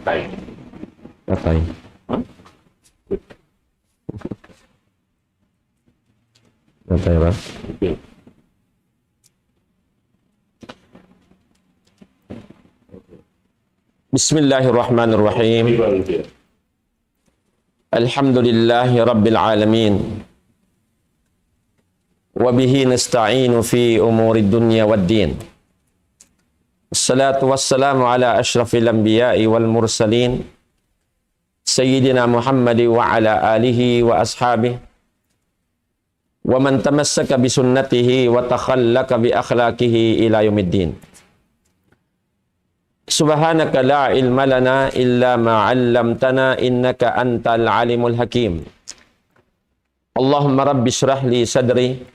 Patay. Patay. Patay ba? Okay. Bismillahirrahmanirrahim. Alhamdulillahi Rabbil Alamin. Wabihi nasta'inu fi umuri dunya wad din. Assalatu wassalamu ala ashrafil anbiya'i wal mursalin. Sayyidina Muhammad wa ala alihi wa ashabihi. Wa man tamassaka bi sunnatihi wa takhallaka bi akhlaqihi ila yaumiddin. Subhanaka la ilma lana illa ma 'allamtana innaka antal alimul hakim. Allahumma rabbi shrah li sadri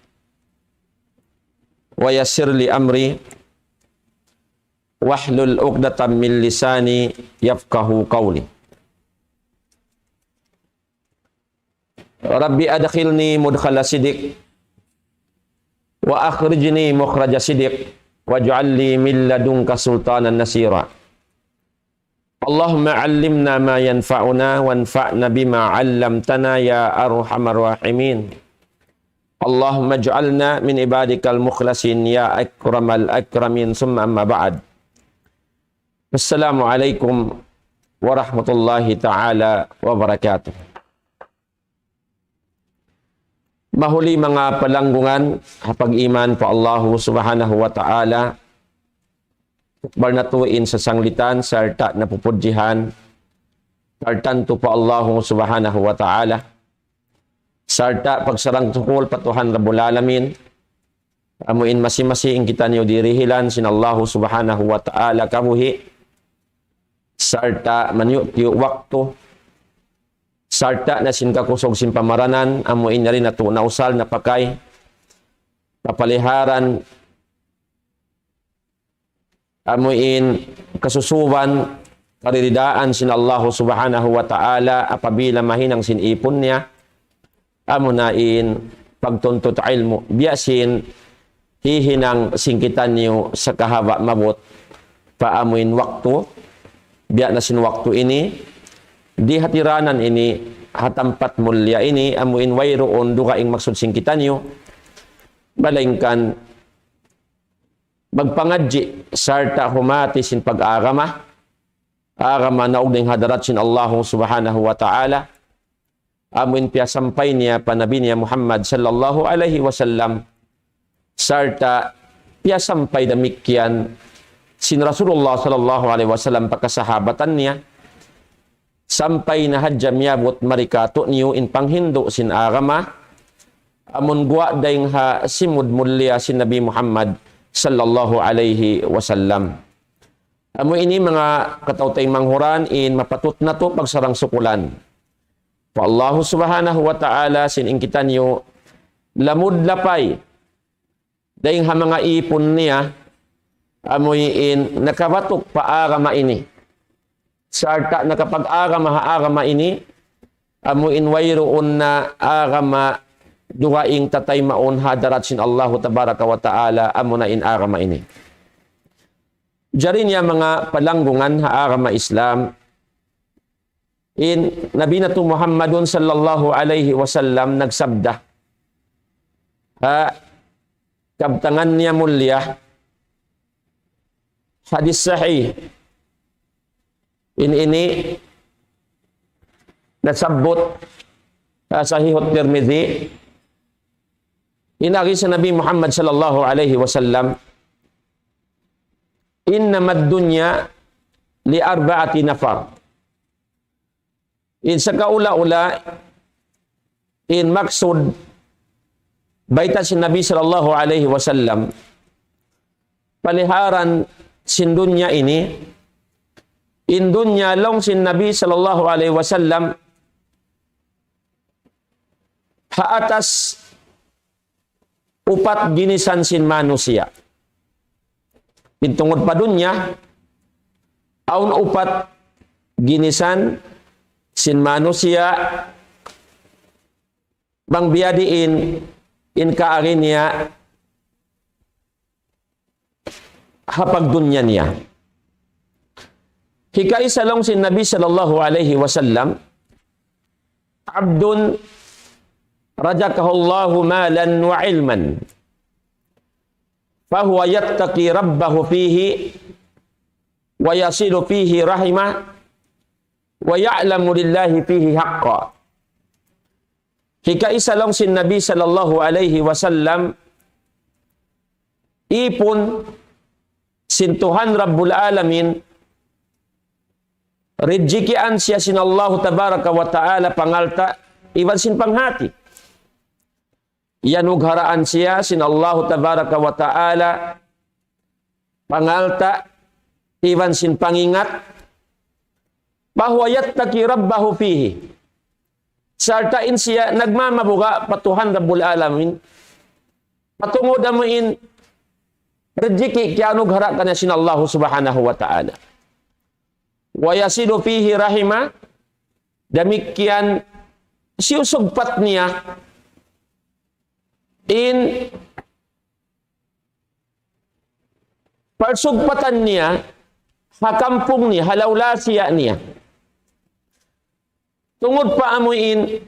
wa yassir li amri wahlul 'uqdatam min lisani yafqahu qawli. Rabbi adkhilni mudkhala sidiq wa akhrijni mukhraja sidiq waj'al li min ladunka sultanan nasira. Allahumma 'allimna ma yanfa'una wanfa'na bima 'allamtana ya arhamar rahimin. Allahumma ij'alna min ibadikal mukhlasin ya akramal akramin summa amma ba'd. Assalamualaikum warahmatullahi ta'ala wabarakatuh. Mahuli mga palanggungan, hapag-iman pa Allah subhanahu wa ta'ala, barnatuin sa sanglitan, sarta na pupudjihan, sartanto pa Allah subhanahu wa ta'ala, sarta pagsarang tukul patuhan Rabbul Alamin, amuin masi-masiing kita niyo dirihilan, sin Allah subhanahu wa ta'ala kamuhi, sarta manyuk-yuk waktu, sarta na sin kakusog sin pamaranan, amuin na rin na nausal na pakay, papaliharan, amuin kasusuban, kariridaan sin Allah subhanahu wa ta'ala, apabila mahinang sin ipon niya, amunain pagtuntut ilmu, biyasin hihinang singkitan niyo sa kahaba mabot, paamuin waktu, biya na sin waktu ini, di hatiranan ini, hatampat mulya ini, amuin wayroon dukaing maksud singkitan nyo, balingkan, magpangadji, sarta humati sin pag-agama, agama na ugning hadarat sin Allah subhanahu wa ta'ala, amuin piya sampay niya, panabi niya Muhammad sallallahu alaihi wasallam, sarta piya sampay damikyan, sin Rasulullah sallallahu alaihi wasallam pagkasahabatan niya, sampai na hadyam yabot marikato niyo in panghindo sin agama, amun gwa daing ha simud mulya sin Nabi Muhammad sallallahu alaihi wasallam. Amo ini mga katautay manghuran in mapatut na to pagsarang sukulan. Pa Allah subhanahu wa ta'ala sin ingkitan niyo lamud lapay daing ha mga ipon niya amoy in nakabatok pa agama ini. Sarta na kapag agama ini, amuin wayroon na agama duwaing tatay maon hadarat sin Allah tabaraka wa ta'ala, amuna in agama ini. Diyan niya mga palanggungan ha agama Islam, in Nabi na to Muhammadun sallallahu alaihi wasallam nagsabda, kabtangan niya mulya, hadis sahih, ini nasabot sahihut Tirmidzi, inagi sa Nabi Muhammad sallallahu alaihi wasallam, innamad dunya li arba'ati nafar. In sa kaula-ula, in maksud baita si Nabi sallallahu alaihi wasallam, paliharan sin dunya ini, in dunya long sin Nabi sallallahu alaihi wasallam haatas upat ginisan sin manusia. Intungod pa dunya aun upat ginisan sin manusia bang biadiin in kaari niya hapag dunya niya. Hikaisa lang si Nabi sallallahu alaihi wasallam, abdun rajakahu malan wa ilman, fahuwa yattaqi rabbahu fihi wa yasilu fihi rahimah wa ya'lamu lillahi fihi haqqa. Hikaisa lang si Nabi sallallahu alaihi wasallam, ipon sintuhan Rabbul Alamin, rejikian siya sin Allah tabaraka wa ta'ala pangalta, iwan sin panghati. Yanugharaan siya sin Allah tabaraka wa ta'ala pangalta, iwan sin pangingat, bahwa yattaqi rabbahu fihi. Sartain siya nagmamabuga patuhan Rabbul Alamin, patungod amuin rejeki kianughara kanya sin Allah subhanahu wa ta'ala. Wa yasilu fihi rahima, demikian siusugpat niya in persugpatan niya hakampung niya, halawlasya niya. Tungod pa amuin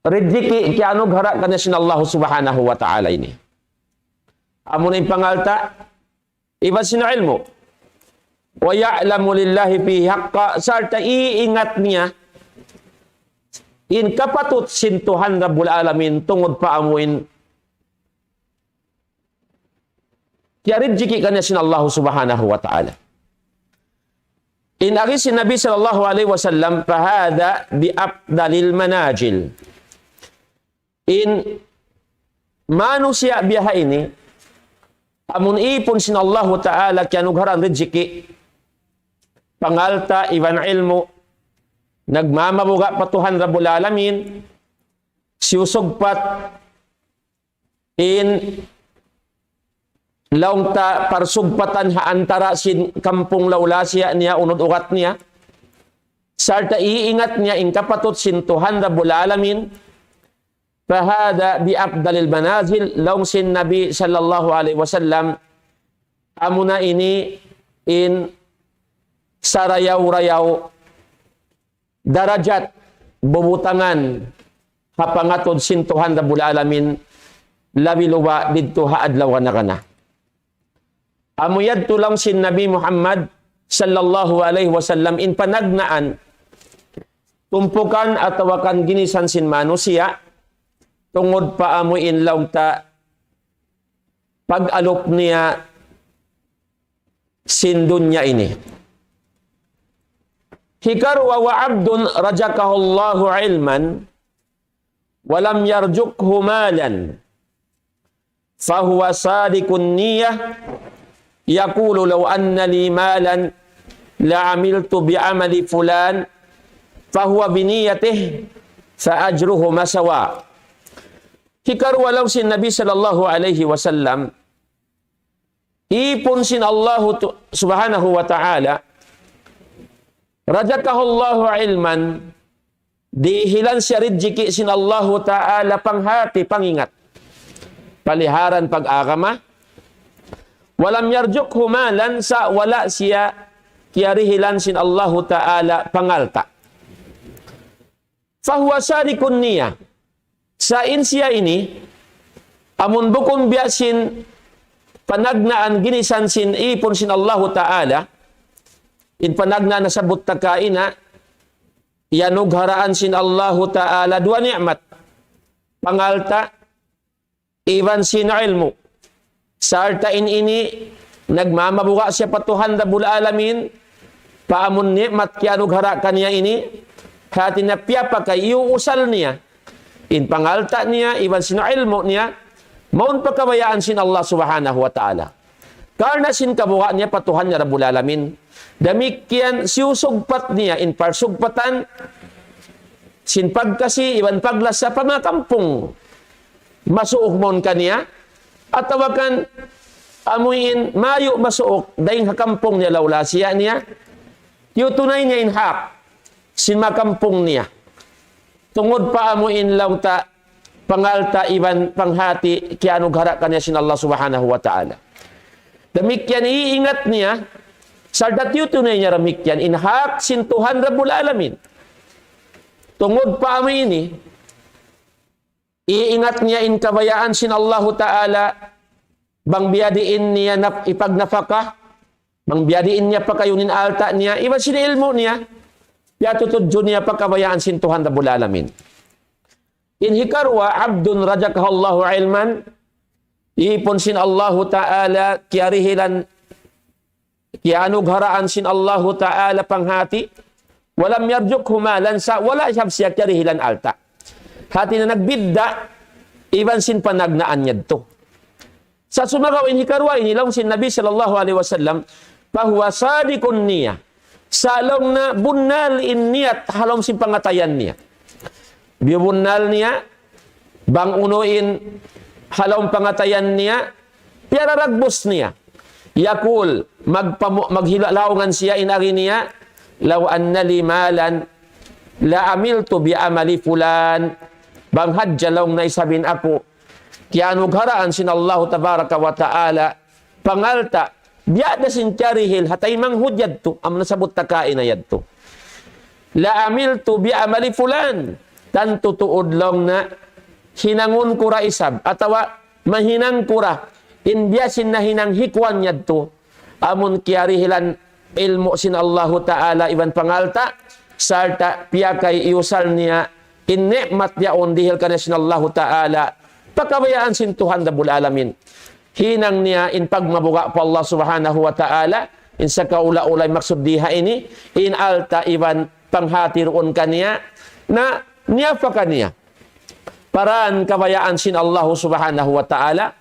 rejeki kianughara kanya sin Allah subhanahu wa ta'ala ini. Amo na yung pangalta, iba sin ilmu. Wa ya'lamu lillahi fihi haqqa, sarta iingat niya in kapatut sintuhan Rabbul Alamin tungod pa amuin kaya rijiki kanya sin Allah subhanahu wa ta'ala. In agi si Nabi sallallahu alaihi wasallam, fahada bi afdalil manajil. In manusia biyaha ini amun ipon sin Allah ta'ala kaya nugharan rijiki pangalta iwan ilmu, nagmamabuga patuhan Rabbul Alamin, siusugpat in laong ta parsugpatan ha antara sin kampung lawlasya niya unod ugat niya, sarta iingat niya in kapatut sin Tuhan Rabbul Alamin, fahada bi afdalil manazil, laong sin Nabi sallallahu alaihi wasallam amuna ini in sarayaw-rayaw darajat bubutangan hapangatod sin Tuhan Rabbul Alamin labi luwa didto ha adlaw na kana. Amuyad tulang sin Nabi Muhammad sallallahu alaihi wasallam in panagnaan tumpukan atawakan ginisan sin manusia tungod pa amuin law ta pag-alop niya sin dunya ini. Hikarwa wa abdun rajakahullahu ilman walam yarjukhu malan fahuwa sadikun niyah yaqulu law anna li malan la'amiltu bi'amali fulan fahuwa biniyatih fa ajruhu masawa. Hikarwa law sin Nabi sallallahu alaihi wasallam, ipon sin Allah subhanahu wa ta'ala rajakahullahu ilman, dihilan siya rijiki sin Allah ta'ala panghati, pangingat, paliharan pag-agama, walam yarjukhu malan, sa wala siya kiarihilan sin Allah ta'ala pangalta. Fahuwa sarikun niya, sa siya ini, amun bukon biyasin panagnaan ginisan sin ipon sin Allah ta'ala, in panagna nasabot takaina, yanugharaan sin Allah ta'ala dua ni'mat, pangalta, iwan sin ilmu. Sartain ini, nagmamabuka siya patuhan Rabbul Alamin, paamun ni'mat kianughara kanya ini, hati na piyapa kay iuusal niya, in pangalta niya, iwan sin ilmu niya, maun pagkabayaan sin Allah subhanahu wa ta'ala. Karena sin kabuka niya patuhan niya Rabbul Alamin, demikian siusugpat niya in parsugpatan sin pagkasi iwan paglas sa pamakampung masuok mon kaniya atawakan amuin mayo masuok daing hakampung niya lawlasya niya yutunay niya in hak sin makampung niya tungod pa amuin lawta pangalta iwan panghati kianughara kaniya sin Allah subhanahu wa ta'ala. Demikian iingat niya Sardat yu tunay niya ramikyan, inhak sin Tuhan Rabbul Alamin. Tungod pa mo ini, iingat niya in kabayaan sin Allahu Ta'ala, bang biyadiin niya na ipagnafaka, bang biyadiin niya pa kayo nin alta niya, iba sin ilmo niya, piya tutudyo niya pa kabayaan sin Tuhan Rabbul Alamin. In hikarwa, abdun rajakahallahu ilman, ipon sin Allahu Ta'ala, kiarihilan, kianugharaan sin Allahu Ta'ala panghati, walam yarjuk humalan sa wala siya kiarihilan alta. Hati na nagbidda, iban sin panagnaan niya to. Sa sumagawin hikarwa, inilaw sin Nabi sallallahu alaihi wasallam, pahuwa sadikun niya, salong na bunal in niyat, halom sin pangatayan niya. Bibunal niya, bang unuin, halom pangatayan niya, piararagbos niya. Yakul, maghilalaungan siya inari niya, law anna li malan la amiltu bi amali fulan, bang hadjalong na isabin ako kianugharaan sin Allah tabaraka wa ta'ala pangalta biada sin karihil hatay manghudyad to am nasabot takain ayad to la amiltu bi amali fulan tanto tuod long na hinangon kura isab atawa mahinang kura inbiasin na hinang hikwan yad to amun kiarihilan ilmu sin Allahu Ta'ala iban pangalta sarta piyakay iusal niya in ni'mat yaon dihil ka na sin Allahu Ta'ala pakabayaan sin Tuhan Rabbul Alamin hinang niya in pagmabuga po Allah Subhanahu wa Ta'ala in sa kaula-ulay maksuddiha ini in alta iban panghatiroon kaniya na niya pa kaniya paraan kabayaan sin Allahu Subhanahu wa Ta'ala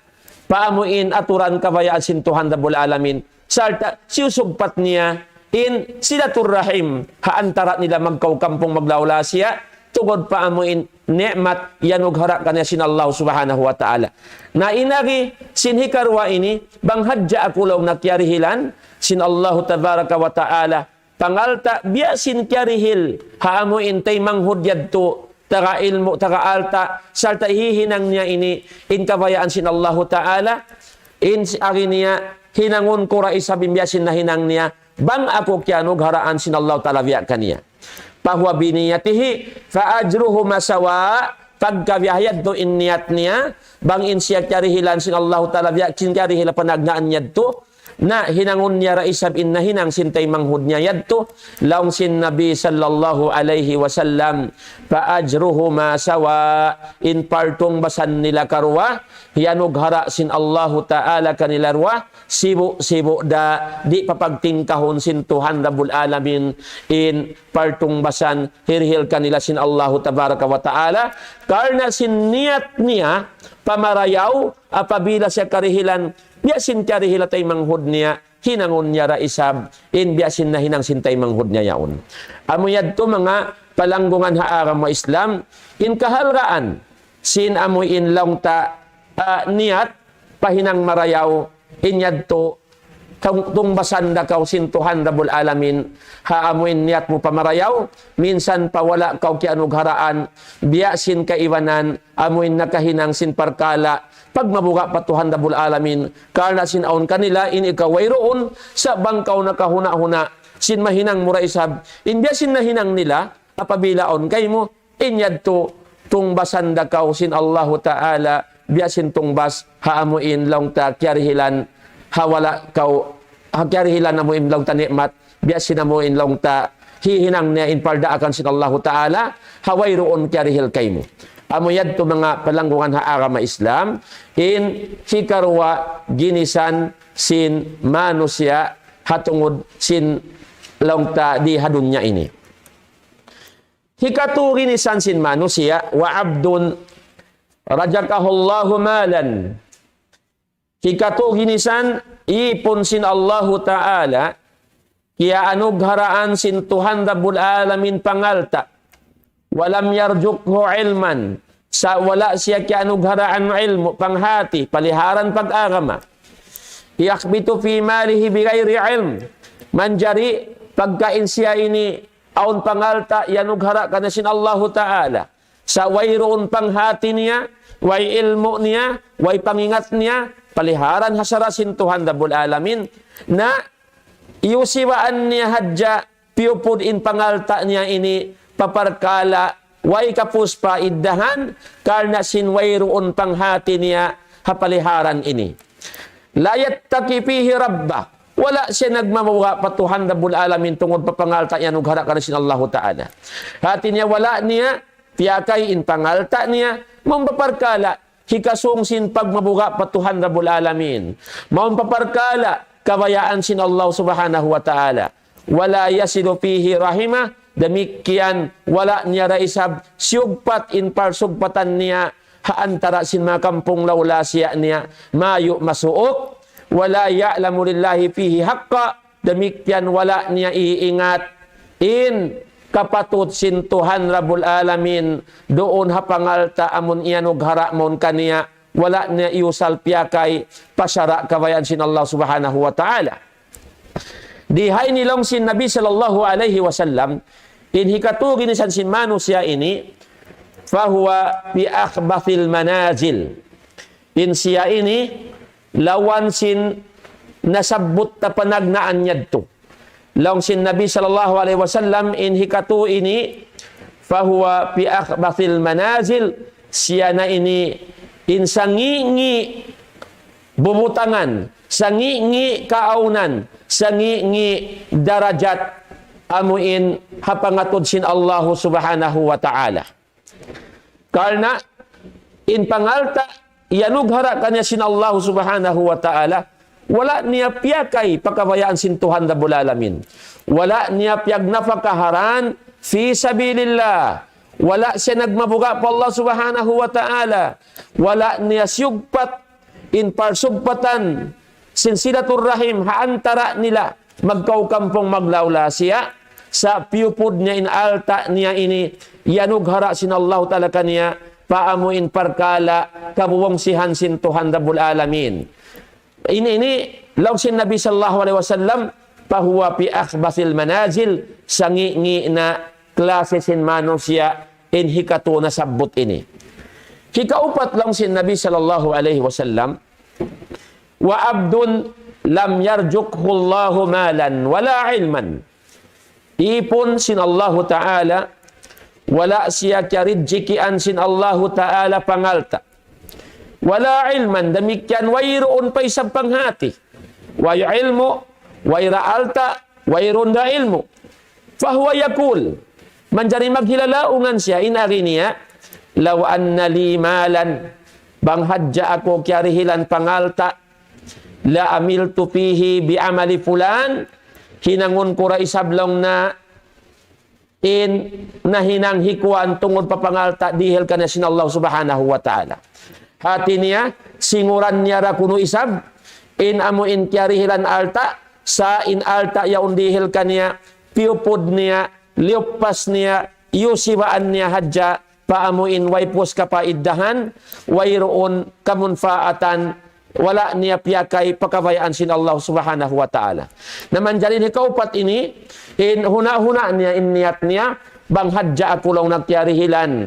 paamuin aturan kabayaan sin Tuhan Rabbul Alamin sarta siusugpat niya in silatur rahim haantara nila magkaukampong maglawla siya tugod pa amuin ni'mat yanughara kanya sin Allah Subhanahu wa Ta'ala na inagi sin hikarwa ini bang hadja akulaw na kiarihilan sin Allah tabaraka wa Ta'ala pangalta biya sin kiarihil haamuin tay manghudyad to taga ilmu taga alta sarta hihinang niya ini in kabayaan sin Allah Ta'ala in agi niya hinangon ko ra isa bimbiyasin na hinang niya, bang ako kianog haraan sin Allah Ta'ala biya kaniya. Pahuwa biniyatihi, faajruhu masawa, pagkabiyahayad to in niyat niya, bang in siya kiarihilan sin Allah Ta'ala biya, sin kiarihila panagnaan niya to, na hinangon niya ra isab in na hinang sintay manghud niya yadto laong sin Nabi sallallahu alaihi wasallam paajruhu masawa in partong basan nila karwa hiyanog hara sin Allahu Ta'ala kanila rwa sibo da di papagtingkahon sin Tuhan Rabbul Alamin in partong basan hirhil kanila sin Allahu Tabaraka wa Ta'ala karna sin niyat niya pamarayaw apabila siya karihilan biasin karihila tay manghud niya, hinangon niya ra isab, in biasin na hinang sintay manghud niya yaon. Amuyad to mga palanggungan haaram mo Islam, in kahalraan, sin amoy in lang ta niyat, pahinang marayaw, inyad to, tung basanda kaw sin Tuhan Rabbul Alamin, haamuin niyat mo pamarayaw, minsan pawala kaw kianugharaan, biasin kaiwanan, amuin nakahinang sin parkala, pag mabuga pa Tuhan Rabbul Alamin, karna sinaon kanila, in ikaway roon, sa bangkaw na kahuna-huna, sin mahinang mura isab, inbiasin na hinang nila, apabilaon kay mo, inyad to, tungbasan da kaw sin Allahu Ta'ala, biasin tungbas, haamuin lang ta, kiarihilan, hawala kaw, kiarihilan na mo in lang ta nikmat, biasin na mo in lang ta, hihinang niya in parda akan sin Allahu Ta'ala, haway roon kiarihil kay mo. Amuyad to mga palanggungan haarama Islam, in hikarwa ginisan sin manusya hatungod sin longta di hadunya ini. Hikatu ginisan sin manusya wa abdun rajakahullahu malan. Hikatu ginisan ipon sin Allahu Ta'ala kiya anugharaan sin Tuhan Rabbul Alamin pangalta walam yarjukhu ilman sa wala siya kianugharaan ilmu panghati paliharan pag-agama yakbitu fi malihi bighairi ilm manjari pagkain siya ini aun pangalta yanughara kana sin Allahu Ta'ala sa wayroon panghati niya way ilmu niya way pangingat niya paliharan hasarasin Tuhan Rabbul Alamin na iusiwaan niya hadja, piupod in pangalta niya ini, paparkala, way kapuspa iddahan, karna sinway roon panghati niya, hapaliharan ini. Layat takipihi rabba, wala siya nagmamawa patuhan Rabbul Alamin tungod papangalta niya nung harak kanasin Allah Ta'ala. Hati niya wala niya, piyakay in pangalta niya, mampaparkala, hikasungsin pagmabuga patuhan Rabbul Alamin. Mampaparkala, kawayaan sin Allah Subhanahu wa Ta'ala. Wala yasilu fihi rahimah, demikian wala niya raisab, siyugpat in parsugpatan niya, haantara sin mga kampung laulasya niya, mayu masuot, wala ya'lamu lillahi fihi haqqa, demikian wala niya iingat in kapatut sin Tuhan Rabbul Alamin, doon hapangalta amun iyanog haramon kaniya, wala niya iusal piyakay, pasyara kawayan sin Allah Subhanahu wa Ta'ala. Dihay nilong sin Nabi sallallahu alaihi wasallam, in hikatugin san sin manusia ini, fahuwa bi akhbathil manazil. In siya ini, lawan sin nasabot na panagnaan yadto. Lawan sin Nabi sallallahu alaihi wasallam, in hikatu ini, fahuwa bi akhbathil manazil. Siya na ini, in sangingi bubutangan, sangingi kaaunan, sangingi darajat, amuin hapangatod sin Allah Subhanahu wa Ta'ala. Karena in pangalta, yanughara kanya sin Allah Subhanahu wa Ta'ala, wala niya piyakay pagkawayaan sin Tuhan Rabbul Alamin. Wala niya piyagnafakaharan fi sabilillah. Wala siya nagmabuga pa Allah Subhanahu wa Ta'ala. Wala niya siyugpat in parsugpatan sin silatur rahim haantara nila magkaukampong maglawla siya sa piupod niya in alta niya ini, yanughara sin Allah Ta'ala kaniya, paamuin parkala, kabuwang sihan sin Tuhan Rabbul Alamin. Ini law sin Nabi sallallahu alaihi wasallam, pahuwa pi akhbathil manazil, sangi na klase sin manusia, in hikatu na sabot ini. Hikaupat lang sin Nabi sallallahu alaihi wasallam, wa abdun lam yarjukhu Allahu malan wala ilman. Ipon sin Allah Ta'ala, wala siya karidjikian sin Allah Ta'ala pangalta. Wala ilman, demikian wayroon pa isang panghati. Way ilmu, wayra alta, wayroon da ilmu. Fahuwa yakul, manjari maghilalaungan siya, inari niya, law anna li malan, bang hadja ako kiarihilan pangalta, la amiltu fihi bi amali fulan, hinangon ko ra isablong na in nahinang hikuan tungod papangalta dihil ka na sin Allah Subhanahu wa Ta'ala. Hati niya, singuran niya ra kuno isab, in amo in kiarihilan alta, sa in alta yaon dihil ka niya, piupod niya, liupas niya, yusiwaan niya hadja, paamuin waypos kapaiddahan, wayroon kamunfaatan, wala niya piyakay pagkawayaan sin Allah Subhanahu wa Ta'ala. Naman dyan ikaupat ini, in huna-huna niya, in niyat niya, bang hadja ako lang nagtiarihilan,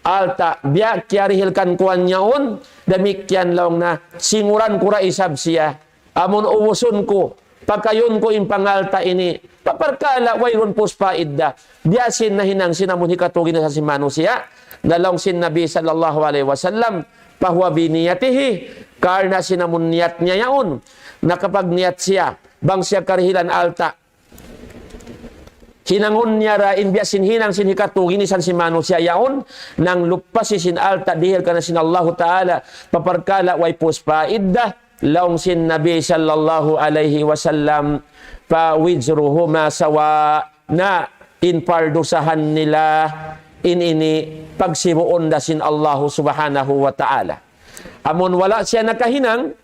alta, biya kiarihilkan kuwan niyaon, damikyan lang na singuran ko ra isab siya, amon uwuson ko, pagkayon ko in pangalta ini, paparkala, wayron puspa idda, diyasin na hinang sinamun hikatugin na sa simano siya, nalong sin Nabi sallallahu alaihi wasallam, pahuwa biniyatihi, karena sinamun niyat niya yaon, na kapag niyat siya, bang siya karihilan alta, hinangon niya ra, inbiyasin hinang sin hikatugin isan simano siya yaon, nang lupasi sin alta, dihil ka na sin Allah Ta'ala, paparkala, way puspa idda, laong sin Nabi sallallahu alaihi wasallam, pawidruhuma sawa, na inpardusahan nila, ini pagsibuon da sin Allah Subhanahu wa Ta'ala. Amon wala siya nakahinang,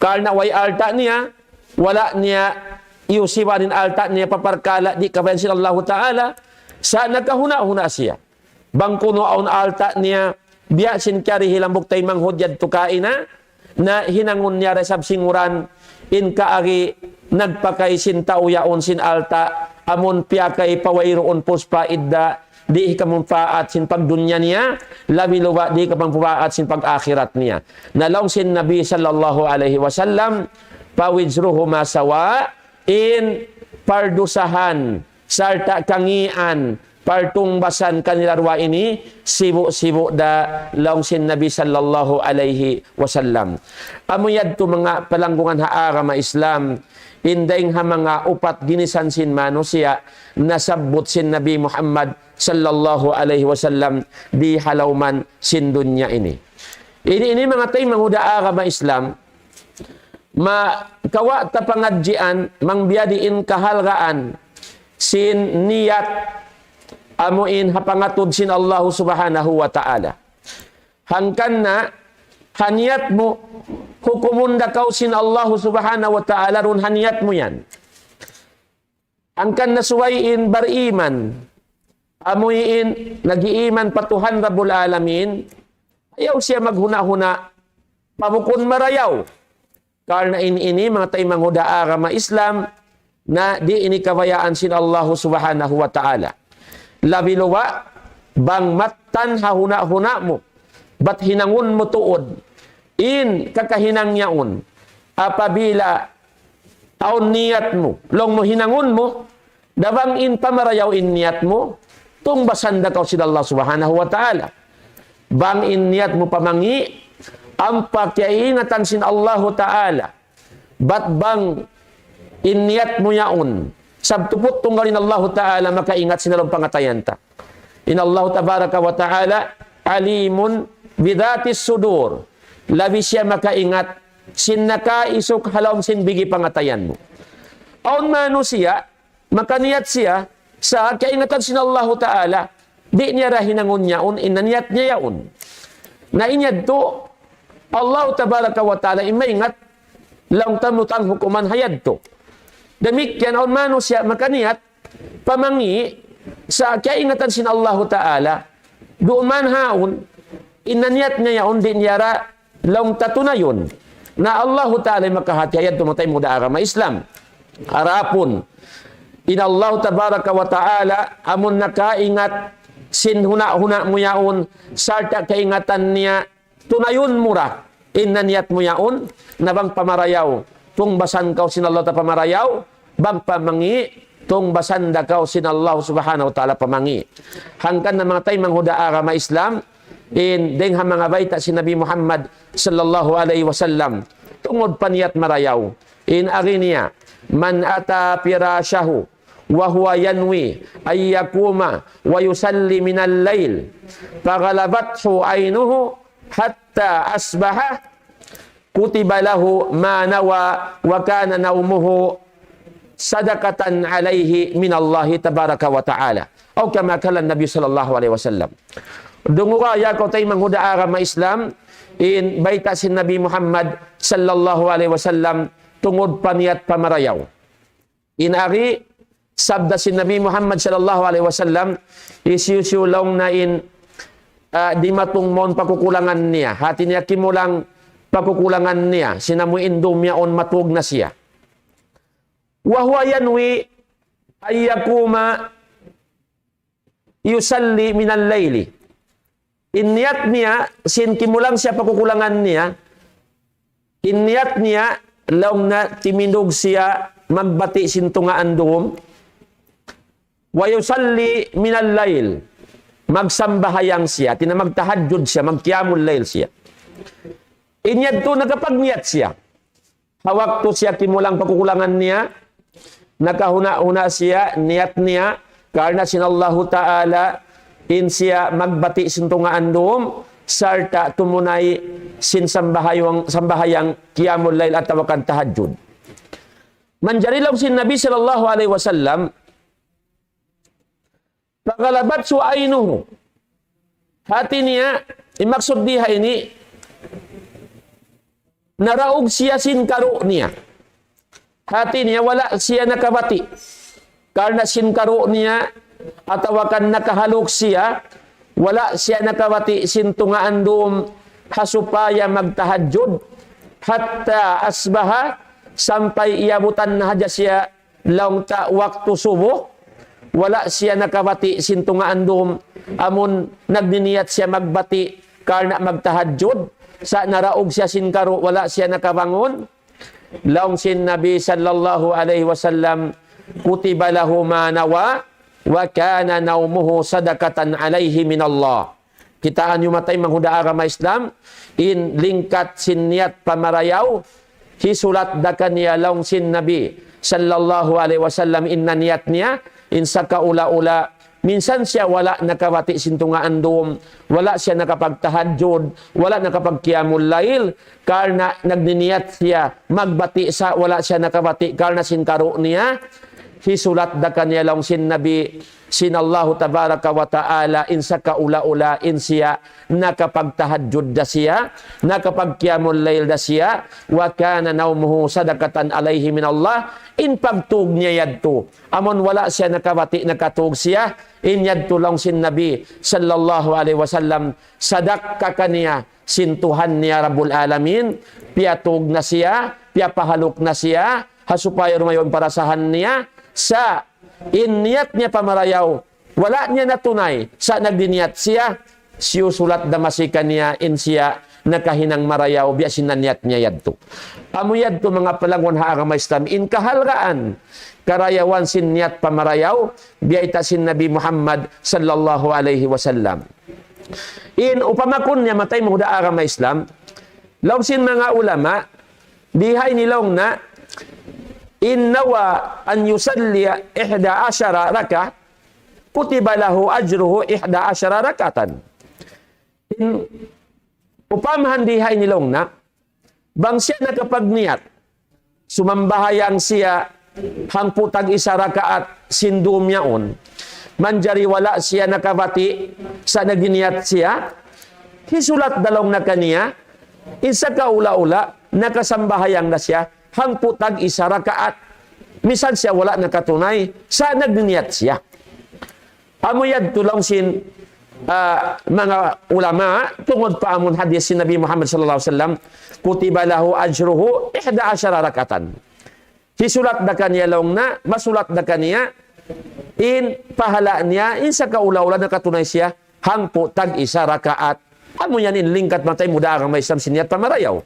karna way alta niya, wala niya iusiwanin alta niya paparkala, di kabayan sin Allah Ta'ala, sa nakahuna-huna siya. Bangkuno aun alta niya, biya sin kari hilambok tay manghudyad tukaina, na hinangon niya resab singuran, in kaagi nagpakay sin tauyaon sin alta, amon piyakay pawayroon puspa idda, di ka manfaat sin pagdunya niya, labi luwa di ka manfaat sin pag-akhirat niya. Nalong sin Nabi sallallahu alaihi wasallam, pawidruhuma sawa, in pardusahan sarta kangian partungbasan kanilarwa ini sibu-sibu da laungsin Nabi sallallahu alaihi wasallam. Amuyad to mga palanggungan haagama Islam, indeng ha mga upat ginisan sin manusia nasabot sin Nabi Muhammad sallallahu alaihi wasallam di halauman sin dunya ini. Ini mga tay manguda agama Islam, kawa ta pangadjian mangbiadiin kahalgaan sin niyat amuin hapangatod sin Allah subhanahu wa ta'ala. Hangkan na haniyat mo hukumunda kau sin Allah subhanahu wa ta'ala run haniyat mo yan. Hangkan na suwayin bariman amuin nagiiman patuhan Rabbul Alamin, ayaw siya maghuna-huna pamukun marayaw. Karena ini mga tayo manghuda agama Islam na di ini kawayaan sin Allah subhanahu wa ta'ala. Labiluwa, bang matan hahuna-huna mo, bat hinangun mo tuod, in kakahinang yaon, apabila taon niyat mo, long mo hinangun mo, dabang in pamarayaw in niyat mo, tung basanda kau sin Allah subhanahu wa ta'ala. Bang in niyat mo pamangi, ang pagkaingatan sin Allah ta'ala, bat bang in niyat mo yaon, sabtuput tunggalin Allah Ta'ala makaingat sinalong pangatayan ta. In Allah Tabaraka wa Ta'ala alimun bidatis sudur. Labi siya makaingat sin nakaisok halawang sin bigi pangatayan mo. Aun manusia, makaniyat siya sa kaingatan sin Allah Ta'ala, di niya rahinangon niyaon, inaniyat niya yaon. Na inyad to, Allah Tabaraka wa Ta'ala imaingat lang tamutang hukuman hayad to. Demikian aun manusia makaniyat pamangi sa kaingatan sin Allah Ta'ala doon man haun inaniyat niya yaon din yara laung tatunayon na Allah Ta'ala makahati ayat tumatay mo da agama Islam harapon in Allah Tabaraka wa Ta'ala amun nakaingat sin huna-huna mo yaon sarta kaingatan niya tunayon mura inaniyat mo yaon nabang pamarayaw tung basan kau sin Allah ta pamarayaw, bang pamangi, tung basan da kau sin Allah subhanahu wa ta'ala pamangi. Hangkan na mga tayo manghuda agama Islam, in deng mga baita si Nabi Muhammad sallallahu alaihi wasallam, tungod paniyat marayaw, in aginiya, man ata pirasyahu, wa huwa yanwi, ay yakuma, wa yusalli minal layl, pagalabathu aynuhu, hatta asbaha, kutiba lahu ma nawa wa kana naumuhu sadaqatan alaihi min Allah tabaraka wa ta'ala. O kama kala Nabi sallallahu alaihi wasallam. Dunguka ya ko tay manghuda agama Islam in baita sin Nabi Muhammad sallallahu alaihi wasallam tungod paniyat pamarayaw. In ari sabda sin Nabi Muhammad sallallahu alaihi wasallam isyusyulong na in di matungmon pakukulangan niya. Hati niya kimulang pakukulangan niya, sinamuin dumyaon matuog na siya. Wahuwa yanwi ayyakuma yusalli minal layli. Inyat niya, sinkimulang siya pakukulangan niya, inyat niya, laong na timindog siya, magbati sintungaan doon, wa yusalli minal layl, magsambahayang siya, tinamagtahadjud siya, magkiyamul layl siya. Inyad to nagkapagniyat siya. Hawak to siya kimulang pakukulangan niya. Nakahuna-una siya, niyat niya. Karena sinallahu ta'ala in siya magbati sintungaan doon. Sarta tumunay sin sambahayang kiyamul layl at tawakan tahajjud. Manjarilaw sin Nabi sallallahu alaihi wasallam. Pagalabat su aynuhu. Hati niya, imaksud diha ini, naraog siya sin karo niya. Hati niya wala siya nakabati. Karena sin karo niya atawakan nakahalok siya, wala siya nakabati sin tungaan doon hasupaya magtahadjud hatta asbaha sampai iabutan na hadya siya laung ta waktu subuh, wala siya nakabati sin tungaan doon amun nagniniyat siya magbati karena magtahadjud sa naraog siya sin karo wala siya nakabangon laong sin Nabi sallallahu alaihi wasallam kutiba lahu ma nawa wa kana naumuhu sadaqatan alaihi min Allah. Kitaan yung matay manghuda agama Islam in lingkat sin niat pamarayaw hisulat da kaniya laong sin Nabi sallallahu alaihi wasallam inna niat niya in sa kaula-ula. Minsan siya wala nakawati sintunga andom, wala siya nakapagtahajjud, wala nakapagqiyamul lail, karena nagniniyat siya magbati sa wala siya nakawati karena sinkaro niya. Hisulat da kanya lang sin Nabi sinallahu tabaraka wa ta'ala in sa kaula-ula in siya nakapagtahajjud da siya, nakapagqiyamul lail da siya, wa kana naumuhu sadaqatan alaihi min Allah in pagtug niya yadto. Amon wala siya nakawati nakatug siya, in yadto lang sin Nabi sallallahu alaihi wasallam sadak ka kaniya sin Tuhan niya Rabbul Alamin, piatug na siya, piapahalok na siya, hasupaya rumayon parasahan niya sa iniyat niya pamarayaw, wala niya natunay sa nagdiniyat siya, siyusulat damasikan niya in siya nakahinang marayaw biya sinaniyat niya yadto. Amo yadto mga palangon ha agama Islam in kahalgaan karayawan sin niyat pamarayaw biya ita sin Nabi Muhammad sallallahu alaihi wasallam. In upamakon niya matay mo da agama Islam, law sin mga ulama dihay nilong na innawa an yusalli 11 raka kutiba lahu ajruhu 11 rakatan. Upamahan dihay nilong na bang siya nakapagniyat sumambahayang siya hangputag isa rakaat sindum yaon manjari wala siya nakabati sa naginiyat siya, hisulat dalong na kaniya isa kaula-ula nakasambahayang na siya hangputag isa rakaat. Misan siya wala nakatunay sa nagniniyat siya. Amuyad tulong sin mga ulama tungod pa amon hadis si Nabi Muhammad sallallahu alaihi wasallam kutiba lahu ajruhu 11 rakatan. Hisulat da kaniya long na masulat da kaniya in pahala niya in sa kaula-ula nakatunay siya hangputag isa rakaat. Amo yan in lingkat matay muda ang may Islam siniyat pamarayaw.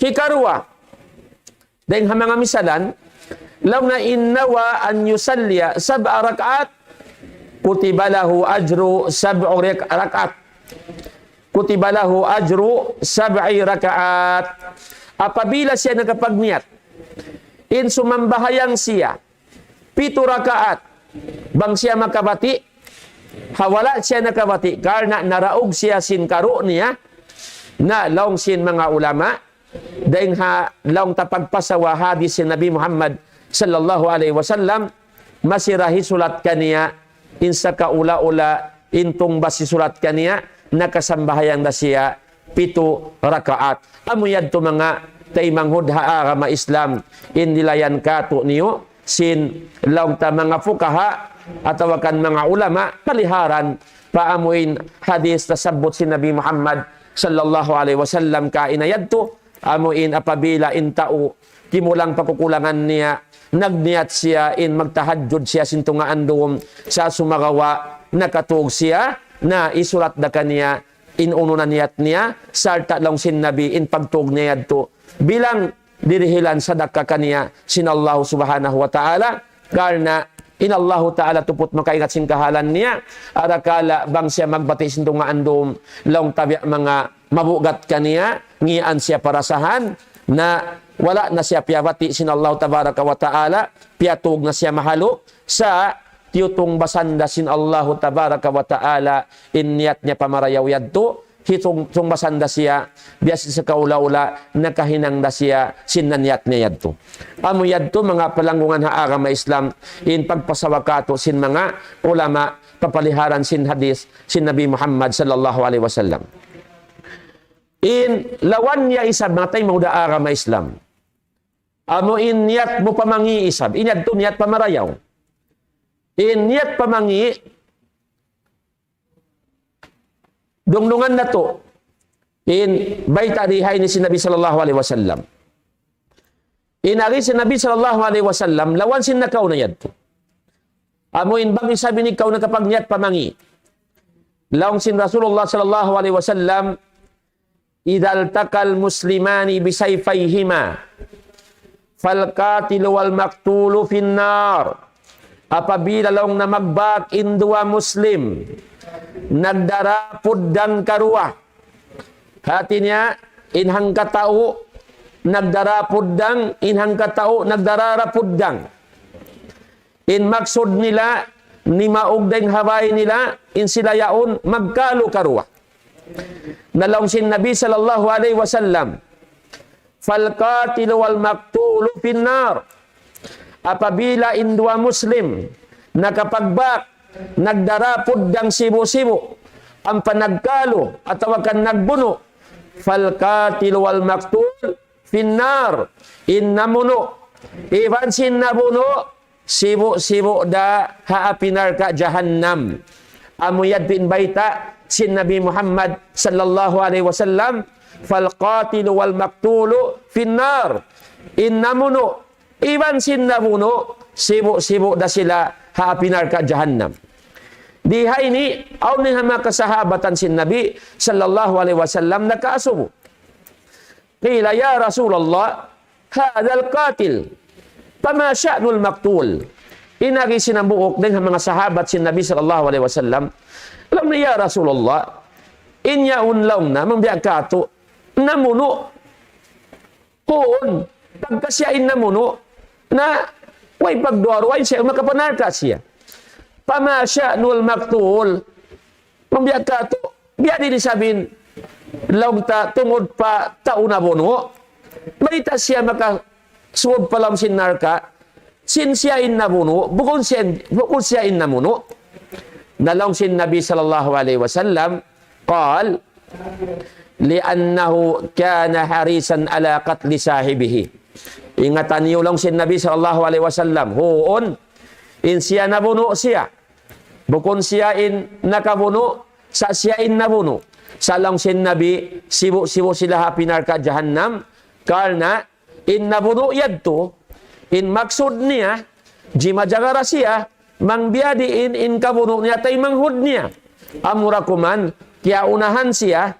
Hikarua dahil mga misalan, law na innawa an yusalliya 7 rakaat, kutiba lahu ajru 7 rakaat. Kutiba lahu ajru 7 rakaat. Apabila siya nagkapagniyat, in sumambahayang siya, 7 rakaat, bang siya makabati, hawala siya nakabati, karena naraog siya sin karo niya, na laong sin mga ulama, dahil ha laong tapagpasawa hadis si Nabi Muhammad sallallahu alaihi wasallam masirahi sulat kaniya insa kaula-ula intong basi sulat kaniya nakasambahayang na siya 7 rakaat. Amuyad to mga taymanghud ha agama Islam indilayan kato niyo sin laong ta mga fukaha atawakan mga ulama paliharan paamuin hadis tasabot si Nabi Muhammad sallallahu alaihi wasallam kainayad to amuin apabila intao kimulang pakukulangan niya nagniyat siya in magtahajjud siya sintungaan doon sa sumagawa nakatug siya na isulat da kaniya in uno na niyat niya sarta lang sin Nabi in pagtug niya to bilang dirihilan sadaka kaniya sin Allah subhanahu wa ta'ala karena in Allah ta'ala tupot makaingat sin kahalan niya arakala bang siya magbati sintungaan doon lang tabi mga mabugat kaniya ngian siya parasahan na wala na siya piyawati sin Allah tabaraka wa ta'ala piatog na siya mahalo sa tiyutong basanda sin Allah tabaraka wa ta'ala inyat niya pamarayaw yadto hitong basanda siya bias sa kaula-ula nakahinang na siya sinanyat niya yadto. Amo yadto mga palanggungan ha agama Islam in pagpasawakato sin mga ulama papaliharan sin hadis sin Nabi Muhammad sallallahu alaihi wasallam. In lawan niya isab matay mauda agama Islam. Amo in niyat mo pamangi isab, inyad to niyat pamarayaw. In niyat pamangi dungdungan na to in baita dihay ni si Nabi sallallahu alaihi wasallam. Inari si Nabi sallallahu alaihi wasallam lawan sin nakaw na yadto. Amo in bang isabi ni kaw na kapag niyat pamangi. Lawan sin Rasulullah sallallahu alaihi wasallam idal takal muslimani bisayfayhima fal qatilu wal maqtulu finnar. Apabila lang na magbakin dua Muslim, nagdarapod dang karuah. Hati niya, inhang katao, nagdarapod dang, inhang katao, nagdararapod dang. In maksud nila, ni maugdeng haway nila, in sila yaon, magkalo karuah. Nalong sin Nabi sallallahu alaihi wasallam, fal qatilu wal maqtulu finnar. Apabila in dua Muslim nakapagbak, nagdarapod dang sibo-sibo, ang panagkalo at kan nagbuno, fal qatilu wal maqtul finnar. In namuno, iban sin nabuno, sibo-sibo da haapinar ka jahannam. Amuyad pin baita sin Nabi Muhammad sallallahu alaihi wasallam, fal qatilu wal maqtulu finnar. In namuno, iban sin nabuno, sibo-sibo da sila haapinar ka jahannam. Diha ini, aw ni mga kasahabatan sin Nabi sallallahu alaihi wasallam nakaasubo. Qila ya Rasulullah, hadal qatil, pama sya'nul maqtul. Inagi sinambuok din mga sahabat sin Nabi sallallahu alaihi wasallam. Alam ni ya Rasulullah, inya unlaw na, mambiyak kato, namuno. Kung, pagkasyain namuno, na way pagdoro, way siya, makapanarka siya. Pama sya'nul maqtul. Mambiyak kato, biya din sabihin, law ta tungod pa tauna bono, marita siya makasuod palam sin narka, sin siya in nabuno, bukod siya in namuno. Nalong sin Nabi sallallahu alaihi wasallam, qal, li'annahu kana harisan ala qatli sahibihi. Ingatan niyo lang sin Nabi sallallahu alaihi wasallam, huon, in siya nabuno siya. Bukod siya in nakabuno, sa siya in nabuno. Salang sin Nabi, sibo-sibo sila hapinar ka jahannam, karena in nabuno yadto, in maksud niya, jima jagara siya, mangbiyadi in kabuno niya, tay manghud niya. Amurakuman, kya unahan siya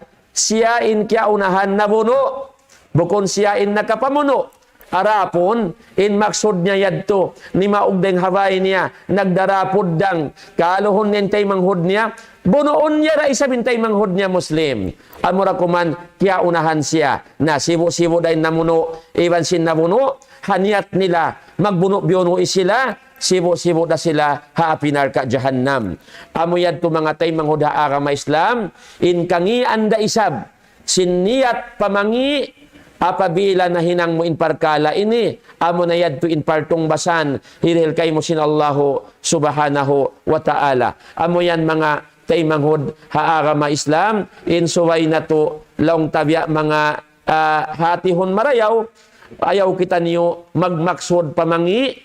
in kya unahan nabuno, bukod siya in nakapamuno. Arapon, in maksud niya yadto, ni maugdeng haway niya, nagdarapod dang, kaluhon nintay manghud niya, bunoon niya ra isa bintay manghud niya Muslim. Amurakuman, kya unahan siya, na sibo-sibo dahil namuno, iban sin namuno, hanyat nila, magbuno-biono isila, sibo-sibo na sila, haapinar ka jahannam. Amuyad to mga tay manghud haagama Islam, in kangian da isab, siniyat pamangi, apabila na hinang mo in parkala ini, amo na yad to in partong basan, hiril kay mo sin Allahu subhanahu wa ta'ala. Amo yan mga tay manghud haagama Islam, in suway na to long tabya mga hatihon marayaw, ayaw kita niyo magmaksud pamangi,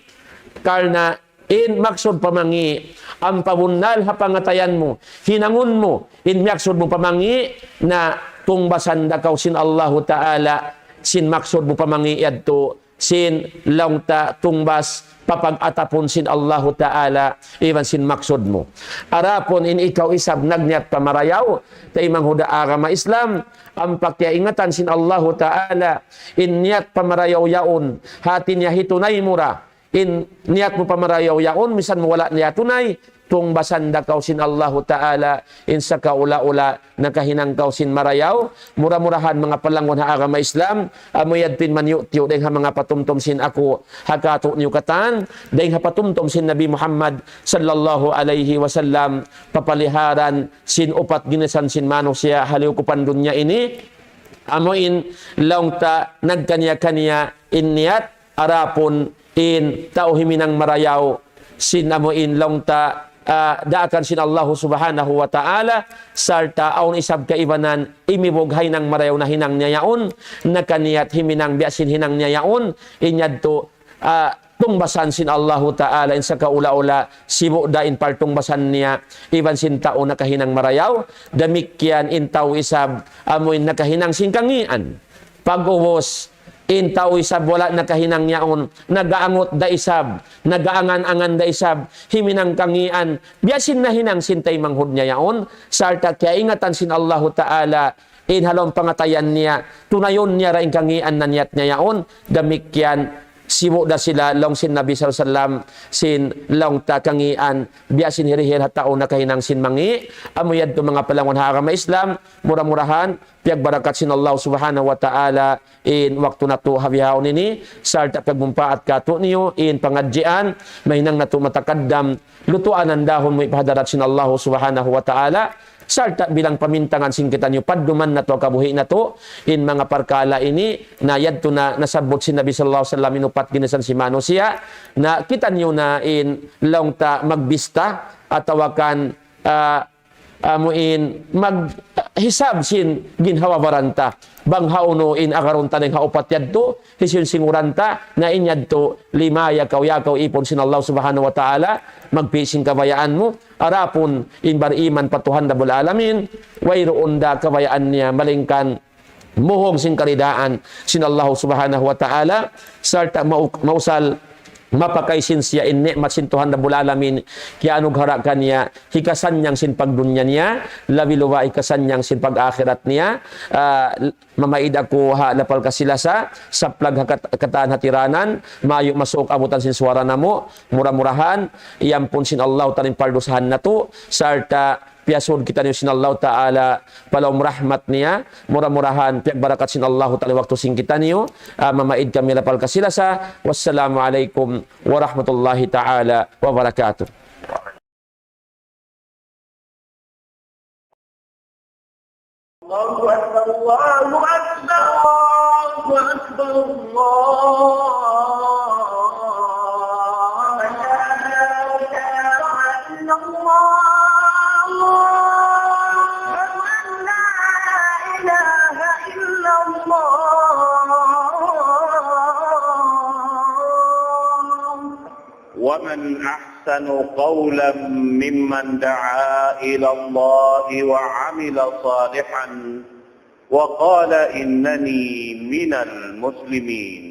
karna in maksud pamangi, ang pabunal hapangatayan mo, hinangon mo, in maksud mo pamangi, na tungbasan dakaw sin Allahu ta'ala, sin maksud mo pamangi yadto, sin laungta tungbas papag-atapon sin Allahu ta'ala, iban sin maksud mo. Arapon in ikaw isab nagniat pamarayaw, tay manghuda agama Islam, ang pakyaingatan sin Allahu ta'ala, in niat pamarayaw yaon, hati niya hitunay mura, in niat mo pamarayaw yaon, misan mo wala niya tunay, tung basan dakaw sin Allahu ta'ala, in sa kaula-ula nakahinang kaw sin marayaw, mura-murahan mga palangon ha agama Islam, amuyad pin manyutiyo, dahil ha mga patumtom sin ako, hakato niyo katan, dahil ha patumtom sin Nabi Muhammad sallallahu alaihi wasallam, papaliharan sin upat ginisan sin mano siya, haliw ko pandunya ini, amuin laungta nagkanya-kanya in niyat, arapon in tao himinang marayaw, sin amuin laungta daakan sin Allah subhanahu wa ta'ala, sarta aun isab kaibanan, imibughay ng marayaw na hinang niya yaon, nakaniyat himinang biasin hinang niya yaon, inyadto tungbasan sin Allah ta'ala, in sa kaula-ula, sibo da in partungbasan niya, iban sin tao nakahinang marayaw, damikyan in tao isab, amoy nakahinang sin kangian, pag-uwos, in tao isab wala nakahinang yaon, nagaangot da isab, nagaangan-angan da isab, himinang kangian, biyasin na hinang sintay manghud niya yaon, sarta kaya ingatan sin Allah Ta'ala, in halong pangatayan niya, tunayon niya raing kangian na niyat niya yaon, damikyan, simu da sila long sin Nabi sallallahu sin long ta kangian biasin hirihir hatao na kahinang sin mangi amuyad to mga palangon harama Islam murah-murahan piag barakat sin Allah subhanahu wa ta'ala in waktu na to habihaw nini sarta pagmumpaat kato niyo in pangadjian mahinang na to matakaddam lutuan ang dahon mo ipahadarat sin Allah subhanahu wa ta'ala sarta bilang pamintangan sin kita niyo padduman na to kabuhi na to in mga parkala ini na yadto na nasabot si Nabi sallallahu alaihi wasallam inupat ginasan si manusia na kita niyo na in long ta magbista atawakan amuin maghisab sin ginhawa baranta banghauno in agaron taneng haupat yadto hisin singuranta na inyadto lima yakaw ipon sin Allah subhanahu wa ta'ala magpising kabayaan mo arapon in bariman patuhan da bul alamin wayroon da kabayaan niya malingkan muhog sin karidaan sin Allah subhanahu wa ta'ala sarta mausal mapakaisin siya in ni'mat sin Tuhan da bul alamin kaya anong harakan niya hikasan niyang sin pagdunya niya labi luwa hikasan niyang sin pag-akhirat niya mamaid ako ha lapal kasilasa sa plag kataan hatiranan mayo masuk abutan sin suara namo murah-murahan iyampon sin Allah tanin pardusahan na to sarta piasod kita niyo sin Allah Ta'ala palawm rahmat niya murah-murahan piag barakat sin Allah Ta'ala waktu sing kita niyo mamaid kami lapal kasilasa wassalamu alaikum warahmatullahi ta'ala wabarakatuh. Allahu Akbar, Allahu Akbar, Allahu Akbar, ومن أحسن قولا ممن دعا إلى الله وعمل صالحا وقال إنني من المسلمين